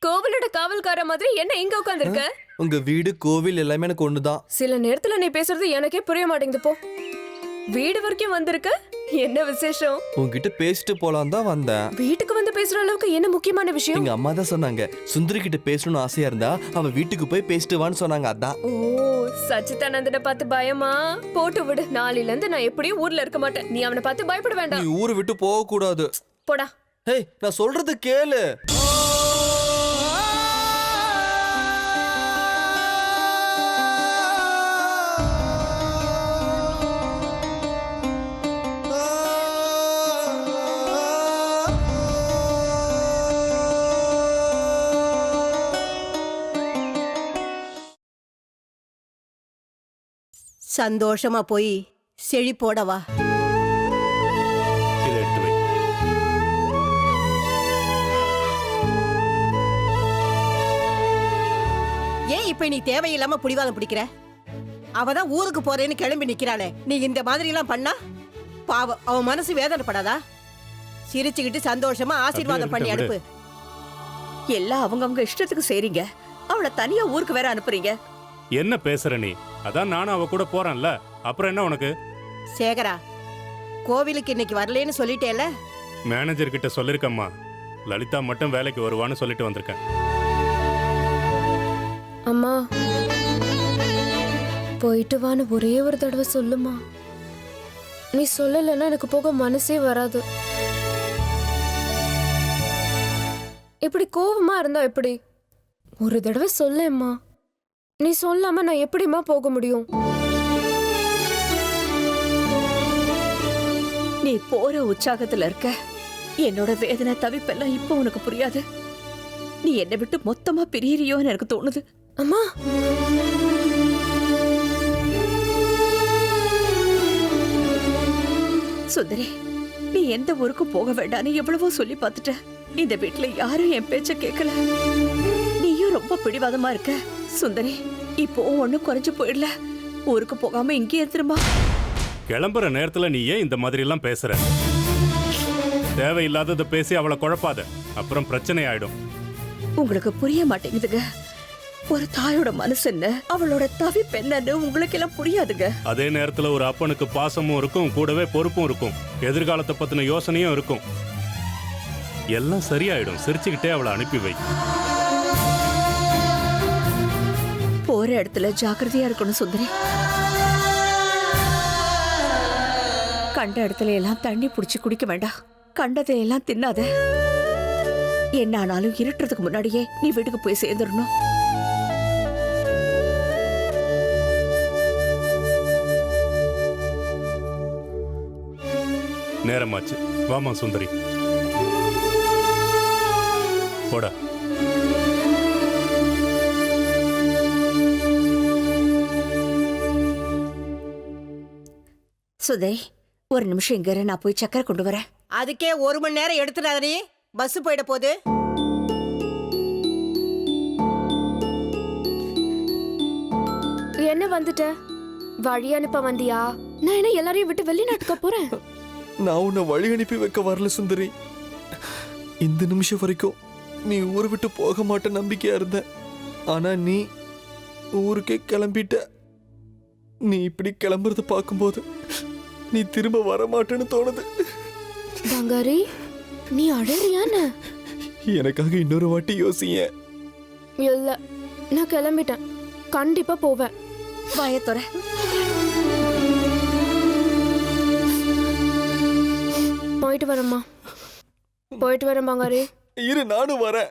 கோவிலோட காவல்கார மாதிரி என்ன இங்க உட்கார்ந்திருக்க? உங்க வீடு கோவில் எல்லாமே எனக்கு ஒண்ணுதான். சில நேரத்துல நீ பேசுறது எனக்கே புரிய மாட்டேங்குது போ. வீடு வரைக்கும் வந்திருக்க, என்ன விசேஷம்? உங்ககிட்ட பேசிட்டு போலாம் தான் வந்தேன். வீட்டுக்கு வந்து பேசுற அளவுக்கு என்ன முக்கியமான விஷயம்? எங்க அம்மா தான் சொன்னாங்க, சுந்தரி கிட்ட பேசணும்னு ஆசையா இருந்தா அவ வீட்டுக்கு போய் பேசிட்டு வான்னு சொன்னாங்க. அதான். ஓ, சச்சிதானந்தனை பார்த்து பயமா? போட்டு விடு, நாளையில இருந்து நான் எப்படியும் ஊர்ல இருக்க மாட்டேன். நீ அவனை பார்த்து பயப்பட நீ வேண்டாம். ஊரை விட்டு போக கூடாது. போடா. ஹேய், நான் சொல்றது கேளு. சந்தோஷமா போய் செழிப்போடவா. இதை எடுத்து வை. ஏன் இப்ப நீ தேவையில்லாம புடிவாதம் பிடிக்கிற? அவதான் ஊருக்கு போறேன்னு கிளம்பி நிக்கிறாளே, நீ இந்த மாதிரி எல்லாம் பண்ணா பாவம், அவன் மனசு வேதனைப்படாதா? சிரிச்சுக்கிட்டு சந்தோஷமா ஆசீர்வாதம் பண்ணி அனுப்பு. எல்லாம் அவங்கவங்க இஷ்டத்துக்கு செய்றீங்க. அவளை தனியா ஊருக்கு வேற அனுப்புறீங்க. என்ன பேசுற நீ? அதான் நானும் அவ கூட போறேன்ல, அப்புறம் என்ன உனக்கு? சேகரா, கோவிலுக்கு இன்னைக்கு வரலேன்னு சொல்லிட்டேல. மேனேஜர் கிட்ட சொல்லிருக்கம்மா, லலிதா மட்டும் வேலைக்கு வருவான்னு சொல்லிட்டு வந்திருக்கேன். அம்மா, போயிட்டு வான்னு ஒரே ஒரு தடவை சொல்லுமா. நீ சொல்லலைன்னா எனக்கு போக மனசே வராது. இப்படி கோவமா இருந்தா எப்படி? ஒரு தடவை சொல்லேம்மா. நீ சொல்லாம நான் எப்படிம்மா போக முடியும்? நீ போற உற்சாகத்துல இருக்க. என்னோட வேதனை தவிப்பெல்லாம் இப்ப உனக்கு புரியாது. நீ என்னை விட்டு மொத்தமா பிரியறியோன்னு எனக்கு தோணுது. அம்மா, சுந்தரி, நீ எந்த ஊருக்கும் போக வேண்டான்னு எவ்வளவோ சொல்லி பார்த்துட்ட. இந்த வீட்டுல யாரும் என் பேச்ச கேட்கல. நீயும் ரொம்ப பிடிவாதமா இருக்க. சுந்தரி, இப்போ ஒண்ணும் குறைஞ்சு போயிடல. ஊருக்கு போகாம இங்கே இருந்துருமா. கிளம்புற நேரத்துல நீ ஏன் இந்த மாதிரி எல்லாம் பேசுற? தேவையில்லாததை பேசி அவளை குழப்பாத, அப்புறம் பிரச்சனை ஆயிடும். உங்களுக்கு புரிய மாட்டேங்குதுங்க. ஒரு தாயோட மனசு என்ன, அவளோட தவிப்பு என்னன்னு உங்களுக்கு எல்லாம் புரியாதுங்க. அதே நேரத்துல ஒரு அப்பனுக்கு பாசமும் இருக்கும், கூடவே பொறுப்பும் இருக்கும், எதிர்காலத்தை பத்தின யோசனையும் இருக்கும். எல்லாம் சரியாயிடும். சிரிச்சுக்கிட்டே அவளை அனுப்பி வை. போற இடத்துல ஜாக்கிரதையா இருக்கணும் சுந்தரி. கண்ட இடத்துல எல்லாம் தண்ணி புடிச்சு குடிக்க வேண்டாம். கண்டதை எல்லாம் தின்னாத. என்ன ஆனாலும் இருட்டுறதுக்கு முன்னாடியே நீ வீட்டுக்கு போய் சேர்ந்துடணும். நேரமாச்சு, வாமா சுந்தரி, போடா. சுதே, ஒரு நிமிஷம் இங்க இரு, நான் போய் சக்கரை கொண்டு வரேன். அதுக்கே 1 மணி நேரம் எடுத்துடாதே, பஸ் போயிட போகுது. என்ன வந்துட்ட? வழி அனுப்ப வந்தியா? நான் என்ன எல்லாரையும் விட்டு வெளிநாட்டுக்கு போறேன்? நான் உன்னை வழி அனுப்பி வைக்க வரல சுந்தரி. இந்த நிமிஷம் வரைக்கும் நீ ஊரை விட்டு போக மாட்ட நம்பிக்கையா இருந்த. ஆனா நீ ஊருக்கே கிளம்பிட்ட. நீ இப்படி கிளம்புறத பார்க்கும்போது நீ திரும்ப வர மாட்டேன்னு தோணுது. பங்காரி, நீ அழறியான? எனக்காக இன்னொரு வாட்டி யோசிய. இல்ல, நான் கிளம்பிட்டேன். கண்டிப்பா போவேன். வாயத்தொர. போயிட்டு வரேம்மா. போயிட்டு வரேன் பங்காரி. இரு, நானும் வரேன்.